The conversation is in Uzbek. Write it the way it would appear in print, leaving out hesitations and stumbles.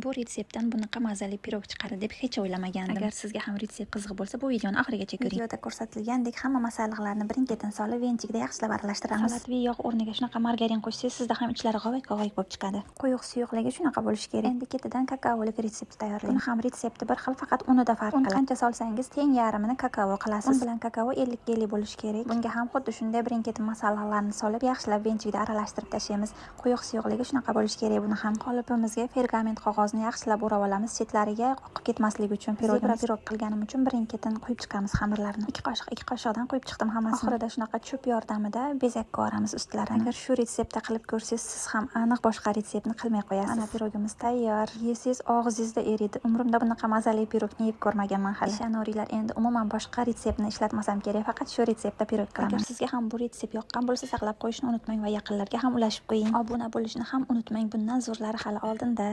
Bu retseptdan bunaqa mazali pirog chiqadi deb hech o'ylamagandim. Agar sizga ham retsept qiziq bo'lsa, bu videoni oxirigacha ko'ring. Videoda ko'rsatilgandek hamma masalliqlarni birin-ketin solib, venchikda yaxshilab aralashtiramiz. Salat va yog' o'rniga shunaqa margarin qo'shsangiz, sizda ham ichlari g'ovak-g'ovak bo'lib chiqadi. Quyuq suyuqligi shunaqa bo'lishi kerak. Endi ketidan kakaolik retsept tayyorlang. Buni ham retsepti bir xil, faqat unida farq qiladi. Qancha solsangiz, teng yarmini kakao qilasiz. Un bilan kakao 50-50 bo'lishi kerak. Bunga ham xuddi shunday birin-ketin masalliqlarni solib, yaxshilab venchikda aralashtirib tashlaymiz. Quyuq suyuqligi shunaqa bo'lishi kerak. Buni ham qolipimizga pergament qog'ozni yaxshilab o'rab olamiz, chetlariga oqib ketmasligi uchun. Pirog qilganim uchun birin-ketin quyib chiqamiz xamirlarni. 2 qoshiqdan quyib chiqdim hammasini. Oxirida shunaqa cho'p yordamida bezakka olamiz ustlarini. Agar shu retseptda qilib ko'rsangiz, siz ham aniq boshqa retseptni qilmay qo'yasiz. Ana pirogimiz tayyor. Yesangiz og'zingizda eriydi. Umrimda bunaqa mazali pirogni yeb ko'rmaganman hali. Ishoninglar, endi umuman boshqa retseptni ishlatmasam kerak, faqat shu retseptda pirog qilaman. Agar sizga ham bu retsept yoqqan bo'lsa, saqlab qo'yishni unutmang va yaqinlarga ham ulashib qo'ying. Obuna bo'lishni ham unutmang. Bundan zo'rlari hali oldinda.